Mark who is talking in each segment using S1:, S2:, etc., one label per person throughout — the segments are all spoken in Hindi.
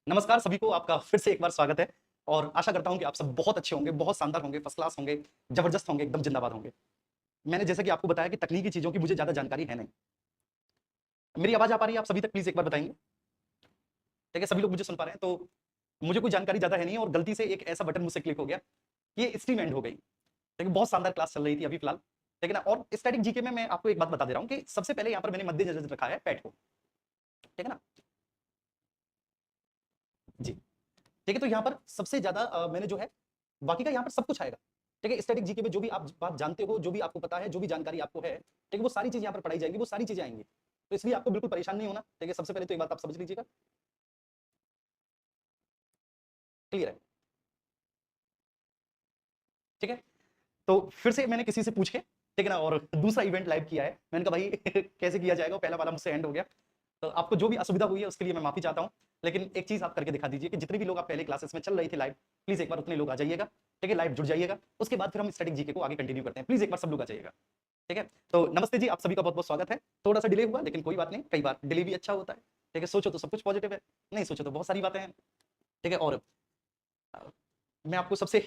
S1: नमस्कार सभी को, आपका फिर से एक बार स्वागत है। और आशा करता हूं कि आप सब बहुत अच्छे होंगे, बहुत शानदार होंगे, फर्स्ट क्लास होंगे, जबरदस्त होंगे, एकदम जिंदाबाद होंगे। मैंने जैसा कि आपको बताया कि तकनीकी चीजों की मुझे ज्यादा जानकारी है नहीं। मेरी आवाज आ पा रही है आप सभी तक? प्लीज एक बार बताएंगे। ठीक है, सभी लोग मुझे सुन पा रहे हैं, तो मुझे कोई जानकारी ज्यादा है नहीं और गलती से एक ऐसा बटन मुझसे क्लिक हो गया, ये स्ट्रीम एंड हो गई। ठीक है, बहुत शानदार क्लास चल रही थी अभी फिलहाल। ठीक है ना। और स्टैटिक जीके में मैं आपको एक बात बता दे रहा हूँ कि सबसे पहले यहाँ पर मैंने मद्देनजर रखा है पैट को। ठीक है ना जी। ठीक है, तो यहाँ पर सबसे ज्यादा मैंने जो है बाकी का यहाँ पर सब कुछ आएगा। ठीक है, स्टैटिक जीके में जो भी आप बात जानते हो, जो भी आपको पता है, जो भी जानकारी आपको है, ठीक है, वो सारी चीज यहाँ पर पढ़ाई जाएगी, वो सारी चीजें आएंगी। तो इसलिए आपको बिल्कुल परेशान नहीं होना। ठीक है, सबसे पहले तो एक बात आप समझ लीजिएगा। क्लियर है? ठीक है, तो फिर से मैंने किसी से पूछ के, ठीक है ना, और दूसरा इवेंट लाइव किया है। मैंने कहा भाई कैसे किया जाएगा, पहला वाला मुझसे एंड हो गया। तो आपको जो भी असुविधा हुई है उसके लिए मैं माफी चाहता हूँ। लेकिन एक चीज आप करके दिखा दीजिए कि जितने भी लोग आप पहले क्लासेस में चल रही थे लाइव, प्लीज एक बार उतने लोग आ जाइएगा। ठीक है, लाइव जुड़ जाइएगा। उसके बाद फिर हम स्टैटिक जीके को आगे कंटिन्यू करते हैं। प्लीज एक बार सब लोग आ जाइएगा। ठीक है, तो नमस्ते जी, आप सभी का बहुत बहुत स्वागत है। थोड़ा सा डिले हुआ लेकिन कोई बात नहीं, कई बार डिले भी अच्छा होता है। ठीक है, सोचो तो सब कुछ पॉजिटिव है, नहीं सोचो तो बहुत सारी बातें हैं। ठीक है, और मैं आपको सबसे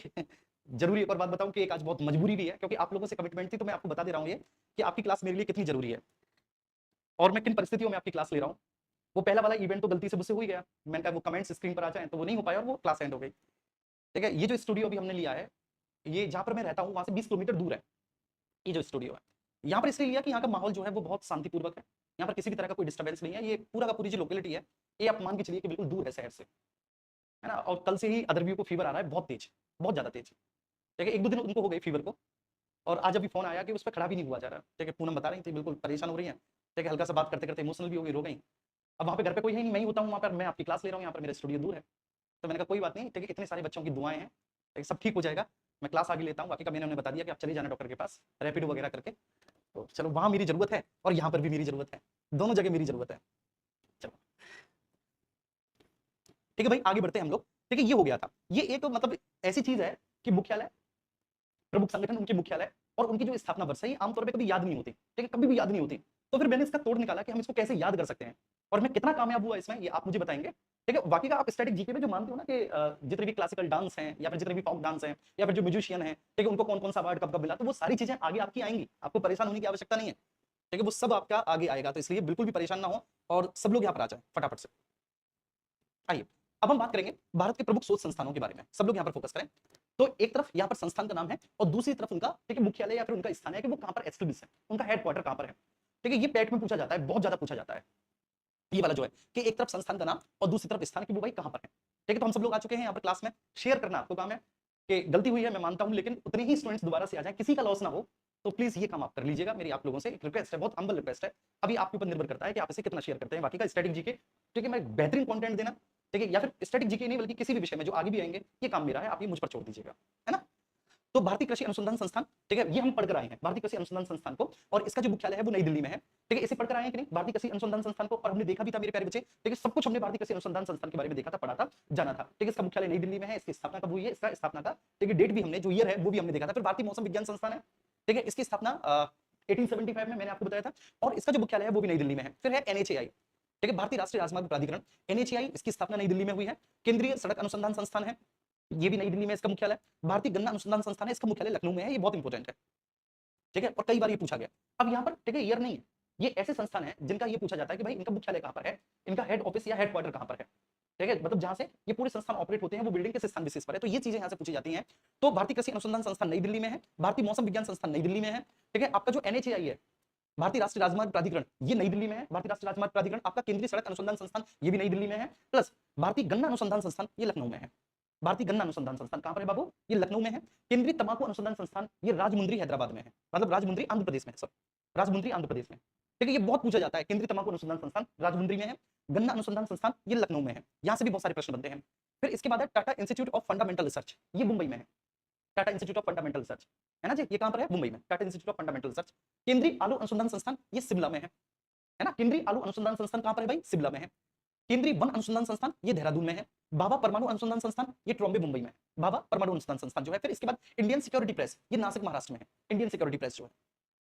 S1: जरूरी एक और बात बताऊं कि एक आज बहुत मजबूरी भी है, क्योंकि आप लोगों से कमिटमेंट थी, तो मैं आपको बता दे रहा हूं ये कि आपकी क्लास मेरे लिए कितनी जरूरी है और मैं किन परिस्थितियों में आपकी क्लास ले रहा हूं। वो पहला वाला इवेंट तो गलती से मुझसे हो ही गया। मैंने कहा वो कमेंट्स स्क्रीन पर आ जाए, तो वो नहीं हो पाया और वो क्लास एंड हो गई। ठीक है, ये जो स्टूडियो अभी हमने लिया है, ये जहां पर मैं रहता हूँ वहां से 20 किलोमीटर दूर है। ये जो स्टूडियो है, यहाँ पर इसलिए लिया कि यहाँ का माहौल जो है वो बहुत शांतिपूर्वक है। यहाँ पर किसी भी तरह का कोई डिस्टर्बेंस नहीं है। ये पूरा का पूरी जो लोकेलिटी है, ये आप मान के चलिए कि बिल्कुल दूर है शहर से, है ना। और कल से ही अदरव्यू को फीवर आ रहा है, बहुत तेज, बहुत ज्यादा तेज। ठीक है, एक दो दिन उनको हो गई फीवर को, और आज अभी फोन आया कि उस पर खड़ा भी नहीं हुआ जा रहा। ठीक है, पूनम बता रही थी बिल्कुल परेशान हो रही है। ठीक है, हल्का सा बात करते करते इमोशनल भी हो गई, रो गई। अब वहाँ पे घर पे कोई है नहीं, मैं ही होता हूँ वहाँ पर, मैं आपकी क्लास ले रहा हूँ, यहाँ पर मेरा स्टूडियो दूर है। तो मैंने कहा कोई बात नहीं, ठीक है, इतने सारे बच्चों की दुआएं हैं, ठीक है, सब ठीक हो जाएगा। मैं क्लास आगे लेता हूँ। बाकी का मैंने उन्हें बता दिया कि आप चले जाना डॉक्टर के पास, रैपिडो वगैरह करके। तो चलो, वहाँ मेरी जरूरत है और यहाँ पर भी मेरी जरूरत है, दोनों जगह मेरी जरूरत है। चलो ठीक है भाई, आगे बढ़ते हैं हम लोग। ठीक है, ये हो गया था। ये एक तो मतलब ऐसी चीज है कि मुख्यालय, प्रमुख संगठन, उनके मुख्यालय और उनकी जो स्थापना वर्ष है, ये आमतौर पर कभी याद नहीं होती। ठीक है, कभी भी याद नहीं होती। तो फिर मैंने इसका तोड़ निकाला कि हम इसको कैसे याद कर सकते हैं, और मैं कितना कामयाब हुआ इसमें, ये आप मुझे बताएंगे। ठीक है, बाकी का आप स्टैटिक जीके में जो मानते हो ना कि जितने भी क्लासिकल डांस हैं या फिर जितने भी फोक डांस हैं या फिर जो म्यूजिशियन हैं, ठीक है, उनको कौन कौन सा अवार्ड कब कब मिला, तो वो सारी चीजें आगे आपकी आएंगी। आपको परेशान होने की आवश्यकता नहीं है। ठीक है, वो सब आपका आगे आएगा, तो इसलिए बिल्कुल भी परेशान ना हो और सब लोग यहाँ पर आ जाए फटाफट से। आइए, अब हम बात करेंगे भारत के प्रमुख शोध संस्थानों के बारे में। सब लोग यहाँ पर फोकस करें। तो एक तरफ यहाँ पर संस्थान का नाम है और दूसरी तरफ उनका, ठीक है, मुख्यालय या फिर उनका स्थान है कि वो कहाँ पर एस्टेब्लिश है, उनका हेडक्वार्टर कहाँ पर है। ठीक है, ये पैट में पूछा जाता है, बहुत ज्यादा पूछा जाता है। ये वाला जो है कि एक तरफ संस्थान का नाम और दूसरी तरफ स्थान की, वो भाई कहाँ पर है। ठीक है, तो हम सब लोग आ चुके हैं यहाँ पर क्लास में। शेयर करना आपको काम है कि गलती हुई है, मैं मानता हूँ, लेकिन उतने ही स्टूडेंट्स दोबारा से आ जाए, किसी का लॉस ना हो। तो प्लीज ये काम आप कर लीजिएगा, मेरी आप लोगों से एक रिक्वेस्ट है, बहुत हम्बल रिक्वेस्ट है। अभी आपके ऊपर निर्भर करता है कि आप इसे कितना शेयर करते हैं। बाकी का स्टैटिक जीके, ठीक है, मैं बेहतरीन कंटेंट देना, ठीक है, या फिर स्टैटिक जीके नहीं बल्कि किसी भी विषय में जो आगे भी आएंगे, ये काम मेरा है, आप ये मुझ पर छोड़ दीजिएगा, है ना। तो भारतीय कृषि अनुसंधान संस्थान, ठीक है, ये हम पढ़कर आए हैं भारतीय कृषि अनुसंधान संस्थान को, और इसका जो मुख्यालय है वो नई दिल्ली में है। ठीक है, इसे पढ़कर आए हैं कि नहीं, भारतीय कृषि अनुसंधान संस्थान को, और हमने देखा भी था मेरे प्यारे बच्चे। ठीक है, सब कुछ हमने भारतीय कृषि अनुसंधान संस्थान के बारे में देखा था, पढ़ा था, जाना था। ठीक है, इसका मुख्यालय नई दिल्ली में है। इसकी स्थापना कब हुई है, इसका स्थापना का, ठीक है, डेट भी हमने, जो ईयर है वो भी हमने देखा था। फिर भारतीय मौसम विज्ञान संस्थान है। ठीक है, इसकी स्थापना 1875 में मैंने आपको बताया था, और इसका जो मुख्यालय है वो भी नई दिल्ली में है। फिर है एनएचएआई, ठीक है, भारतीय राष्ट्रीय राजमार्ग प्राधिकरण, एनएचएआई, इसकी स्थापना नई दिल्ली में हुई है। केंद्रीय सड़क अनुसंधान संस्थान है, ये भी नई दिल्ली में इसका मुख्यालय। भारतीय गन्ना अनुसंधान संस्थान है, इसका मुख्यालय लखनऊ में है, ये बहुत इंपॉर्टेंट है। ठीक है, और कई बार ये पूछा गया। अब यहाँ पर, ठीक है, ईयर नहीं है, ये ऐसे संस्थान है जिनका ये पूछा जाता है कि भाई इनका मुख्यालय कहाँ पर है, इनका हेड ऑफिस या हेडक्वार्टर कहाँ पर है। ठीक है, मतलब जहां से ये पूरे संस्थान ऑपरेट होते हैं, वो बिल्डिंग किस स्थान विशेष पर है, तो ये चीजें यहाँ से पूछी जाती हैं। तो भारतीय कृषि अनुसंधान संस्थान नई दिल्ली में है, भारतीय मौसम विज्ञान संस्थान नई दिल्ली में है। ठीक है, आपका जो एनएचएआई है, भारतीय राष्ट्रीय राजमार्ग प्राधिकरण, ये नई दिल्ली में है। भारतीय राष्ट्रीय राजमार्ग प्राधिकरण, आपका केंद्रीय सड़क अनुसंधान संस्थान, ये भी नई दिल्ली में है। प्लस भारतीय गन्ना अनुसंधान संस्थान, ये लखनऊ में है। भारतीय गन्ना अनुसंधान संस्थान कहां पर है बाबू, ये लखनऊ में है। केंद्रीय तंबाकू अनुसंधान संस्थान, ये राजमुंद्री हैदराबाद में है, मतलब राजमुंद्री आंध्र प्रदेश में है, सब राजमुंद्री आंध्र प्रदेश में। ठीक है, ये बहुत पूछा जाता है। केंद्रीय तंबाकू अनुसंधान संस्थान राजमुंद्री में है, गन्ना अनुसंधान संस्थान ये लखनऊ में है। यहां से भी बहुत सारे प्रश्न बनते हैं। फिर इसके बाद है Tata institute of fundamental research, ये मुंबई में है। Tata institute of fundamental research, है ना जी, ये कहां पर है, मुंबई में, Tata institute of fundamental research. केंद्रीय आलू अनुसंधान संस्थान, ये शिमला में है ना। केंद्रीय आलू अनुसंधान संस्थान कहां पर है भाई, शिमला में है। केंद्रीय वन अनुसंधान संस्थान, ये देहरादून में है। भाभा परमाणु अनुसंधान संस्थान, ये ट्रॉम्बे मुंबई में है। भाभा परमाणु अनुसंधान संस्थान जो है। फिर इसके बाद इंडियन सिक्योरिटी प्रेस, ये नासिक महाराष्ट्र में है। इंडियन सिक्योरिटी प्रेस जो है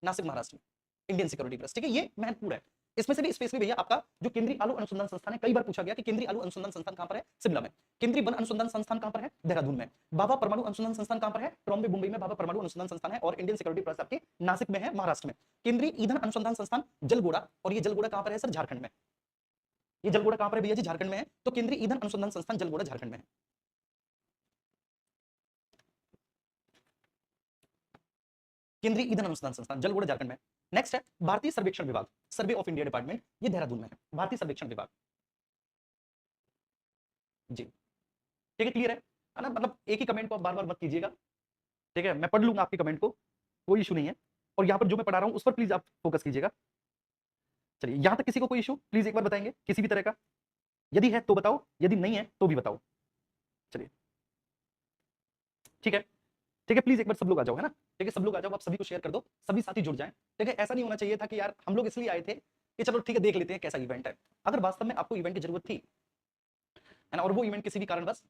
S1: नासिक महाराष्ट्र में, इंडियन सिक्योरिटी प्रेस, ठीक है, ये महत्वपूर्ण है। इसमें से भी स्पेशली भैया आपका जो केंद्रीय आलू अनुसंधान संस्थान है, कई बार पूछा गया कि केंद्रीय आलू अनुसंधान संस्थान कहां पर है? शिमला में। केंद्रीय वन अनुसंधान संस्थान कहां पर है? देहरादून में। बाबा परमाणु अनुसंधान संस्थान कहां पर है? ट्रॉम्बे मुंबई में बाबा परमाणु अनुसंधान संस्थान है। और इंडियन सिक्योरिटी प्रेस आपके नासिक में है, महाराष्ट्र में। केंद्रीय ईंधन अनुसंधान संस्थान जलगोड़ा, और ये जलगोड़ा कहां पर है सर? झारखंड में। ये जलगोड़ा कहां पर है भैया जी? झारखंड में है। तो केंद्रीय ईंधन अनुसंधान संस्थान जलगोड़ा झारखंड में है। केंद्रीय ईंधन अनुसंधान संस्थान जलगोड़ा झारखंड में। नेक्स्ट है भारतीय सर्वेक्षण विभाग, सर्वे ऑफ इंडिया डिपार्टमेंट, ये देहरादून में है। भारतीय सर्वेक्षण विभाग जी, ठीक है, क्लियर है ना? मतलब एक ही कमेंट को आप बार बार मत कीजिएगा, ठीक है? मैं पढ़ लूंगा आपके कमेंट को, कोई इशू नहीं है। और यहाँ पर जो मैं पढ़ा रहा हूँ उस पर प्लीज आप फोकस कीजिएगा। चलिए, यहां तक किसी को कोई इशू प्लीज एक बार बताएंगे किसी भी तरह का? यदि है तो बताओ, यदि नहीं है तो भी बताओ। चलिए, ठीक है, ठीक है, प्लीज एक बार सब लोग आ जाओ, है ना? ठीक है, सब लोग आ जाओ, आप सभी को शेयर कर दो, सभी साथी जुड़ जाएं। ठीक है, ऐसा नहीं होना चाहिए था कि यार हम लोग इसलिए आए थे कि चलो ठीक है देख लेते हैं कैसा इवेंट है। अगर वास्तव में आपको इवेंट की जरूरत थी, है ना, और वो इवेंट किसी भी कारण बस,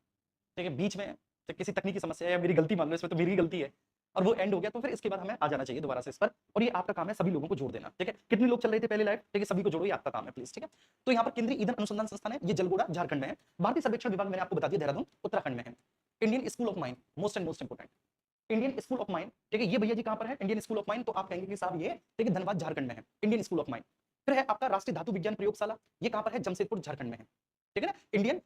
S1: ठीक है, बीच में तो किसी तकनीकी समस्या या मेरी गलती मान लो, इसमें तो मेरी गलती है, और वो एंड हो गया, तो फिर इसके बाद हमें आ जाना चाहिए दोबारा से इस पर। और ये आपका काम है सभी लोगों को जोड़ देना। ठीक है, कितने लोग चल रहे थे पहले लाइव? ठीक है, सभी को जोड़ो, ये आपका काम है प्लीज। ठीक है, तो यहाँ पर केंद्रीय ईंधन अनुसंधान संस्थान है, ये जलगोड़ा झारखंड में है। भारतीय सर्वेक्षण विभाग मैंने आपको बता दिया देहरादून उत्तराखंड में है। Indian school of mine, most and most important, Indian school of mine, ठीक है, ये भैया जी कहां पर है? इंडियन स्कूल ऑफ माइन, तो आप कहेंगे कि साहब ये, ठीक है, धनबाद झारखंड में है इंडियन स्कूल ऑफ माइन। फिर है आपका राष्ट्रीय धातु विज्ञान प्रयोगशाला, ये कहां पर है? जमशेदपुर झारखंड में है। ठीक है ना? इंडियन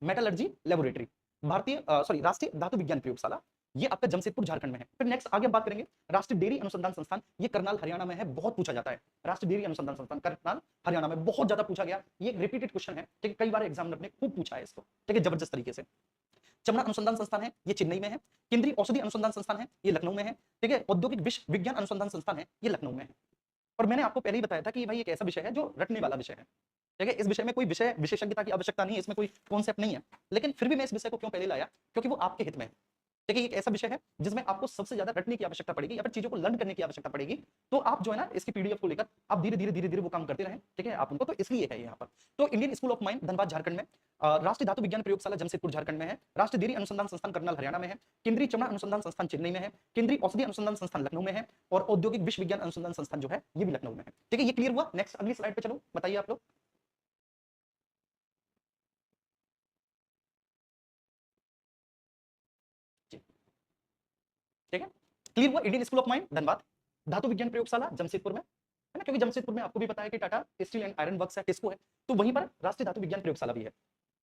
S1: मेटलर्जी लेबोरेटरी, भारतीय सॉरी राष्ट्रीय धातु विज्ञान प्रयोगशाला, ये आपका जमशेदपुर झारखंड में है। फिर नेक्स्ट आगे हम बात करेंगे राष्ट्रीय डेयरी अनुसंधान संस्थान, ये करनाल हरियाणा में है, बहुत पूछा जाता है। राष्ट्रीय डेयरी अनुसंधान संस्थान करनाल हरियाणा में बहुत ज्यादा पूछा गया, ये रिपीटेड क्वेश्चन है, ठीक है, कई बार एग्जामिनर ने खूब पूछा है इसको, ठीक है, जबरदस्त तरीके से। चमड़ा अनुसंधान संस्थान है, ये चेन्नई में है। केंद्रीय औषधि अनुसंधान संस्थान है, ये लखनऊ में है। ठीक है, औद्योगिक विश्व विज्ञान अनुसंधान संस्थान है, ये लखनऊ में है। और मैंने आपको पहले ही बताया था कि भाई एक ऐसा विषय है जो रटने वाला विषय है। ठीक है, इस विषय में कोई विषय विशेषज्ञता की आवश्यकता नहीं है, इसमें कोई कॉन्सेप्ट नहीं है, लेकिन फिर भी मैं इस विषय को क्यों पहले लाया? क्योंकि वो आपके हित में है। देखिए, एक ऐसा विषय है जिसमें आपको सबसे ज्यादा रटने की आवश्यकता पड़ेगी या फिर चीजों को लर्न करने की आवश्यकता पड़ेगी। तो आप जो है ना इसकी पीडीएफ को लेकर आप धीरे धीरे धीरे धीरे वो काम करते रहें, ठीक है, आप उनको, तो इसलिए है यहाँ पर। तो Indian school of mine Dhanbad Jharkhand में, राष्ट्रीय धातु विज्ञान प्रयोगशाला जमशेदपुर झारखंड में है। राष्ट्रीय डेयरी अनुसंधान संस्थान करनाल हरियाणा में है। केंद्रीय चमड़ा अनुसंधान संस्थान चेन्नई में है। केंद्रीय औषधि अनुसंधान संस्थान लखनऊ में है। और औद्योगिक विश्व विज्ञान अनुसंधान संस्थान जो है ये भी लखनऊ में है। ठीक है, ये क्लियर हुआ? नेक्स्ट अगली स्लाइड पे चलो, बताइए आप लोग। ठीक है, क्लियर हुआ? Indian school of mine Dhanbad, धातु विज्ञान प्रयोगशाला जमशेदपुर में, है ना, क्योंकि जमशेदपुर में आपको भी पता है कि Tata steel and iron works है, टिस्को है, तो वहीं पर राष्ट्रीय धातु विज्ञान प्रयोगशाला भी है।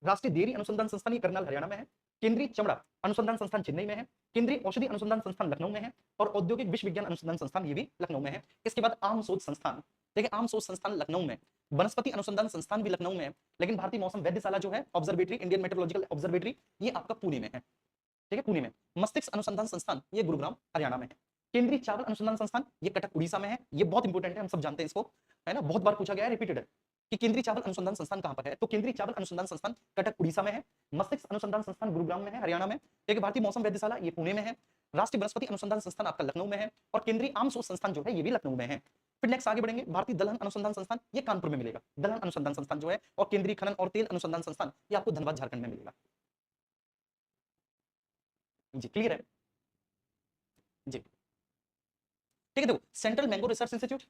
S1: राष्ट्रीय डेयरी अनुसंधान संस्थान ये करनाल हरियाणा में है। केंद्रीय चमड़ा अनुसंधान संस्थान चेन्नई में है। केंद्रीय औषधि अनुसंधान संस्थान लखनऊ में है। और औद्योगिक विश्व विज्ञान अनुसंधान संस्थान ये भी लखनऊ में है। इसके बाद आम शोध संस्थान, देखिए आम शोध संस्थान लखनऊ में, वनस्पति अनुसंधान संस्थान भी लखनऊ में है, लेकिन भारतीय मौसम वैद्यशाला जो है ऑब्जर्वेटरी, इंडियन मेट्रोलॉजिकल ऑब्जर्वेटरी, ये आपका पुणे में है। ठीक है, पुणे में। मस्तिष्क अनुसंधान संस्थान ये गुरुग्राम हरियाणा में है। केंद्रीय चावल अनुसंधान संस्थान ये कटक उड़ीसा में है। ये बहुत इंपॉर्टेंट है, हम सब जानते हैं इसको, है ना, बहुत बार पूछा गया है, रिपीटेड है कि केंद्रीय चावल अनुसंधान संस्थान कहां पर है? तो केंद्रीय चावल अनुसंधान संस्थान कटक उड़ीसा में है। मस्तिष्क अनुसंधान संस्थान गुरुग्राम में है, हरियाणा में। एक भारतीय मौसम वैद्यशाला ये पुणे में है। राष्ट्रीय वनस्पति अनुसंधान संस्थान आपका लखनऊ में है। और केंद्रीय आम शोध संस्थान जो है ये भी लखनऊ में है। फिर नेक्स्ट आगे बढ़ेंगे, भारतीय दलहन अनुसंधान संस्थान ये कानपुर में मिलेगा, दलहन अनुसंधान संस्थान जो है। और केंद्रीय खनन और तेल अनुसंधान संस्थान ये आपको धनबाद झारखंड में मिलेगा। जी, क्लियर है जी? ठीक है, देखो central mango research institute,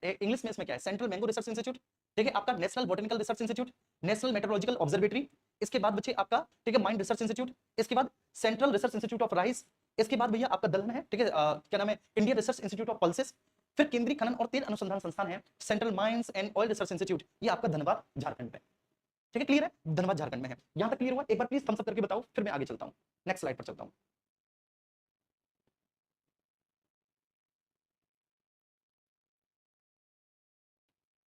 S1: English में इसमें क्या है? Central mango research institute. ठीक है, आपका national botanical research institute, national metrological observatory. इसके बाद बच्चे आपका, ठीक है, माइंड रिसर्च इंस्टीट्यूट। इसके बाद central research institute of rice. इसके बाद भैया आपका दलहन है, ठीक है, क्या नाम है? Indian research institute of pulses. फिर केंद्रीय खनन और तेल अनुसंधान संस्थान है central mines and oil research institute, ये आपका धनबाद झारखंड में। ठीक है, क्लियर है? धनबाद झारखंड में है। यहां तक क्लियर हुआ? एक बार प्लीज थम्स अप करके बताओ, फिर मैं आगे चलता हूं, नेक्स्ट स्लाइड पर चलता हूं।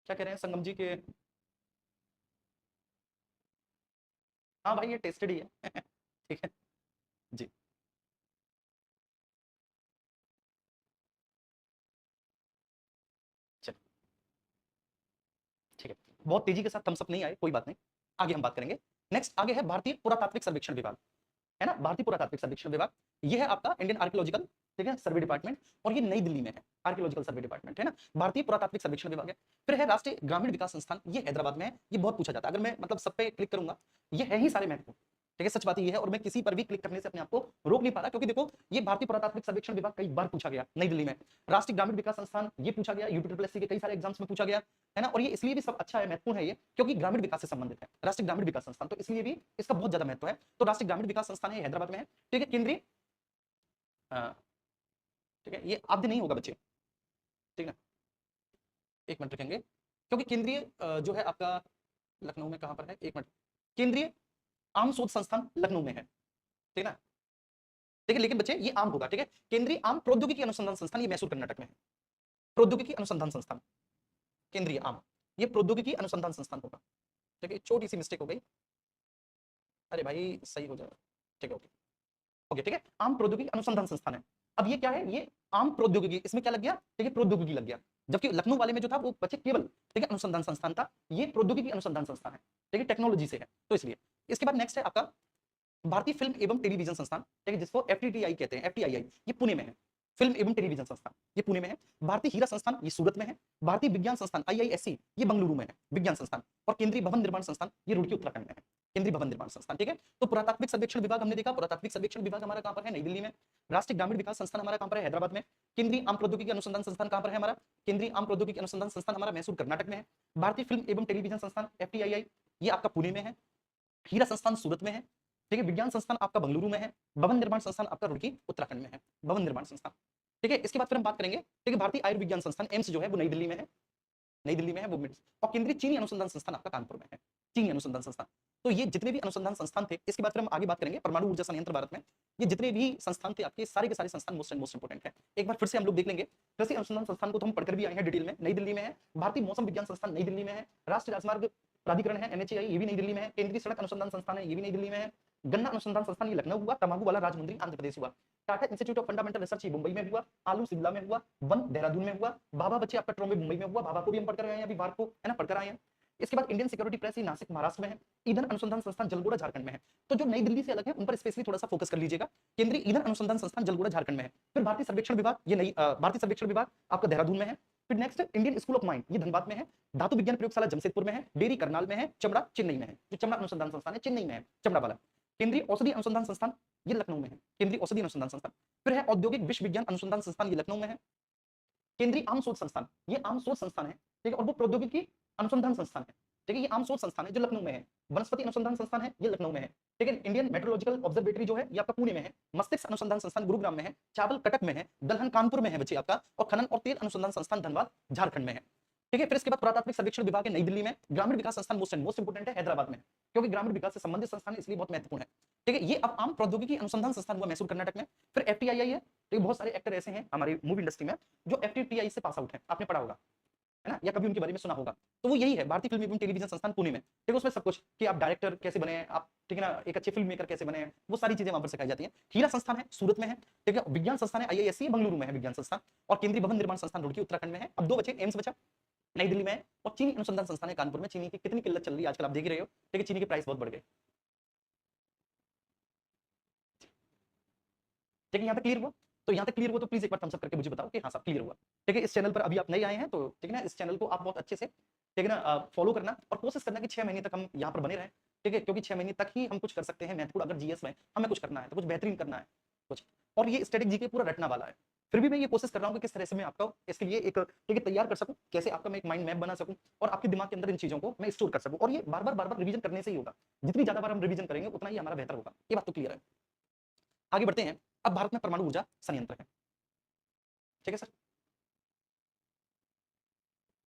S1: क्या कह रहे हैं संगम जी के? हाँ भाई, ये टेस्टेड ही है ठीक है जी। चलिए, ठीक है, बहुत तेजी के साथ थम्स अप नहीं आए, कोई बात नहीं, आगे हम बात करेंगे। नेक्स्ट आगे है भारतीय पुरातात्विक सर्वेक्षण विभाग, है ना, भारतीय पुरातात्विक सर्वेक्षण विभाग। ये है आपका इंडियन आर्कियोलॉजिकल, ठीक है, सर्वे डिपार्टमेंट, और ये नई दिल्ली में है, आर्कियोलॉजिकल सर्वे डिपार्टमेंट, है ना, भारतीय पुरातात्विक सर्वेक्षण विभाग है। फिर है राष्ट्रीय ग्रामीण विकास संस्थान, ये हैदराबाद में है, ये बहुत पूछा जाता है, अगर मैं मतलब सब पे क्लिक करूंगा, ये है ही सारे महत्वपूर्ण, ठीक है, सच बात ये है, और मैं किसी पर भी क्लिक करने से अपने आप को रोक नहीं पा रहा, क्योंकि देखो ये भारतीय पुरातात्विक सर्वेक्षण विभाग कई बार पूछा गया नई दिल्ली में, राष्ट्रीय ग्रामीण विकास संस्थान ये पूछा गया, यूपीट्रिपल के कई सारे एग्जाम्स में पूछा गया है ना, और ये इसलिए भी सब अच्छा है, महत्वपूर्ण है ये, क्योंकि ग्रामीण विकास से संबंधित है, राष्ट्रीय ग्रामीण विकास संस्थान, तो इसलिए भी इसका बहुत ज्यादा महत्व है। तो राष्ट्रीय ग्रामीण विकास संस्थान है, हैदराबाद में है, ठीक है, केंद्रीय, ठीक है, ये आद्य नहीं होगा बच्चे, ठीक है, एक मिनट रखेंगे, क्योंकि केंद्रीय जो है आपका लखनऊ में कहां पर है, एक मिनट, केंद्रीय आम शोध संस्थान लखनऊ में है, ठीक है ना, ठीक है, लेकिन बच्चे ये आम होगा, ठीक है, केंद्रीय आम प्रौद्योगिकी अनुसंधान संस्थान ये मैसूर कर्नाटक में है, प्रौद्योगिकी अनुसंधान संस्थान, केंद्रीय आम, ये प्रौद्योगिकी अनुसंधान संस्थान होगा, ठीक है, छोटी सी मिस्टेक हो गई, अरे भाई सही हो जाएगा, ठीक है, ओके ओके, ठीक है, आम प्रौद्योगिकी अनुसंधान संस्थान है। अब ये क्या है, ये आम प्रौद्योगिकी, इसमें क्या लग गया, ठीक है, प्रौद्योगिकी लग गया, जबकि लखनऊ वाले में जो था वो बच्चे केवल, ठीक है, अनुसंधान संस्थान था, ये प्रौद्योगिकी अनुसंधान संस्थान है, ठीक है, टेक्नोलॉजी से है, तो इसलिए। इसके बाद नेक्स्ट है आपका भारतीय फिल्म एवं टेलीविजन संस्थान, ठीक है, जिसको एफटीटीआई कहते हैं, एफटीआईआई, ये पुणे में है, फिल्म एवं टेलीविजन संस्थान ये पुणे में है। भारतीय हीरा संस्थान ये सूरत में है। भारतीय विज्ञान संस्थान आईआईएससी ये बंगलुरु में है विज्ञान संस्थान, और केंद्रीय भवन निर्माण संस्थान ये रुड़की उत्तराखंड में है, केंद्रीय भवन निर्माण संस्थान, ठीक है। तो पुरातात्विक सर्वेक्षण विभाग हमने देखा, पुरातात्विक सर्वेक्षण विभाग हमारा कहां पर है, नई दिल्ली में। राष्ट्रीय ग्रामीण विकास संस्थान हमारा कहां पर है, हैदराबाद में। केंद्रीय आम प्रौद्योगिकी अनुसंधान संस्थान कहां पर है हमारा, केंद्रीय आम प्रौद्योगिकी अनुसंधान संस्थान हमारा मैसूर कर्नाटक में है। भारतीय फिल्म एवं टेलीविजन संस्थान एफटीआईआई ये आपका पुणे में है। हीरा संस्थान सूरत में है, ठीक है। विज्ञान संस्थान आपका बंगलुरु में है। भवन निर्माण संस्थान आपका रुड़की उत्तराखंड में है, भवन निर्माण संस्थान, ठीक है। इसके बाद फिर हम बात करेंगे, ठीक है, भारतीय आयुर्विज्ञान संस्थान एम्स जो है वो नई दिल्ली में है, नई दिल्ली में है वो मिड्स, और केंद्रीय चीनी अनुसंधान संस्थान आपका कानपुर में है, चीनी अनुसंधान संस्थान। तो ये जितने भी अनुसंधान संस्थान थे, इसके बाद फिर हम आगे बात करेंगे परमाणु ऊर्जा संयंत्र भारत में, ये जितने भी संस्थान थे आपके सारे के सारे संस्थान मोस्ट इंपोर्टेंट है। एक बार फिर से हम लोग देख लेंगे। कृषि अनुसंधान संस्थान को तो हम पढ़कर भी आए हैं डिटेल में, नई दिल्ली में है। भारतीय मौसम विज्ञान संस्थान नई दिल्ली में है। राष्ट्रीय राजमार्ग प्राधिकरण है एनएचएआई ये भी नई दिल्ली में है। केंद्रीय सड़क अनुसंधान संस्थान है ये भी नई दिल्ली में है। गन्ना अनुसंधान संस्थान ये लखनऊ हुआ। तंबाकू वाला राजमुंद्री आंध्र प्रदेश हुआ। Tata institute of fundamental research ये मुंबई में हुआ। आलू शिमला में हुआ। वन देहरादून में हुआ। भाभा बच्चे आपका ट्रॉम्बे मुंबई में हुआ। भाभा को भी हम पढ़कर आए हैं, अभी बार को है ना पढ़कर आए हैं। इसके बाद Indian security press Nashik Maharashtra में है। ईंधन अनुसंधान संस्थान जलगोड़ा झारखंड में है। तो जो नई दिल्ली से अलग है उन पर स्पेशली थोड़ा सा फोकस कर लीजिएगा। केंद्रीय ईंधन अनुसंधान संस्थान जलगोड़ा झारखंड में है। फिर भारतीय सर्वेक्षण विभाग ये नई भारतीय सर्वेक्षण विभाग आपका देहरादून में है। फिर next Indian school of mind ये धनबाद में है। धातु विज्ञान प्रयोगशाला जमशेदपुर में है। डेयरी करनाल में है। चमड़ा चेन्नई में है, जो चमड़ा अनुसंधान संस्थान है चेन्नई में है, चमड़ा वाला। केंद्रीय औषधि अनुसंधान संस्थान ये लखनऊ में है, केंद्रीय औषधि अनुसंधान संस्थान। फिर है औद्योगिक विश्व विज्ञान अनुसंधान संस्थान ये लखनऊ में है। केंद्रीय आम शोध संस्थान ये आम शोध संस्थान है, ठीक है, और वो प्रौद्योगिकी अनुसंधान संस्थान है, ठीक है। ये आम शोध संस्थान है जो लखनऊ में है। वनस्पति अनुसंधान संस्थान है ये लखनऊ में है, ठीक है। इंडियन मेट्रोलॉजिकल ऑब्जर्वेटरी जो है ये आपका पुणे में है। मस्तिष्क अनुसंधान संस्थान गुरुग्राम में है। चावल कटक में है। दलहन कानपुर में है बच्चे आपका, और खनन और तेल अनुसंधान संस्थान धनबाद झारखंड में है, ठीक है। फिर इसके बाद पुरातात्विक सर्वेक्षण विभाग है नई दिल्ली में। ग्रामीण विकास संस्थान मोस्ट इंपोर्टेंट है हैदराबाद में, क्योंकि ग्रामीण विकास से संबंधित संस्थान इसलिए बहुत महत्वपूर्ण है, ठीक है। ये अब आम प्रौद्योगिकी अनुसंधान संस्थान हुआ मैसूर कर्नाटक में। फिर एफटीआईआई है, ठीक है। बहुत सारे एक्टर ऐसे हैं हमारी मूवी इंडस्ट्री में जो एफटीआई से पास आउट है, आपने पढ़ा होगा है ना, या कभी उनके बारे में सुना होगा। तो वो यही है भारतीय फिल्म एवं टेलीविजन संस्थान पुणे में, ठीक है। उसमें सब कुछ कि आप डायरेक्टर कैसे बने हैं आप, ठीक है ना, एक अच्छे फिल्म मेकर कैसे बने हैं, वो सारी चीजें वहां पर सिखाई जाती हैं। हीरा संस्थान है सूरत में है, ठीक है। विज्ञान संस्थान है आईआईएससी बंगलुरु में है विज्ञान संस्थान, और केंद्रीय भवन निर्माण संस्थान रुड़की उत्तराखंड में है। अब 2 बचे, एम्स बचा नई दिल्ली में है, और चीनी अनुसंधान संस्थान है कानपुर में। चीनी की कितनी किल्लत चल रही है आजकल आप देख ही रहे हो, ठीक है। चीनी के प्राइस बहुत बढ़ गए, ठीक है। यहाँ तक क्लियर हुआ? तो यहाँ तक क्लियर हुआ तो प्लीज एक बार थम्स अप करके मुझे बताओ कि हाँ सब क्लियर हुआ, ठीक है। इस चैनल पर अभी आप नए आए हैं तो ठीक है ना, इस चैनल को आप बहुत अच्छे से, ठीक है ना, फॉलो करना और कोशिश करना कि 6 महीने तक हम यहाँ पर बने रहें, ठीक है। क्योंकि 6 महीने तक ही हम कुछ कर सकते हैं महत्वपूर्ण। अगर जीएस में हमें कुछ करना है तो कुछ बेहतरीन करना है कुछ, और ये स्टैटिक जीके पूरा रटना वाला है। फिर भी मैं ये कोशिश कर रहा हूँ कि किस तरह से मैं आपका इसके लिए एक, ठीक है, तैयार कर सकूं, कैसे आपका मैं एक माइंड मैप बना सकूं, और आपके दिमाग के अंदर इन चीजों को मैं स्टोर कर सकूं। और ये बार बार रिवीजन करने से ही होगा। जितनी ज्यादा बार हम रिवीजन करेंगे उतना ही हमारा बेहतर होगा। ये बात तो क्लियर है। आगे बढ़ते हैं। अब भारत में परमाणु ऊर्जा संयंत्र है, ठीक है सर।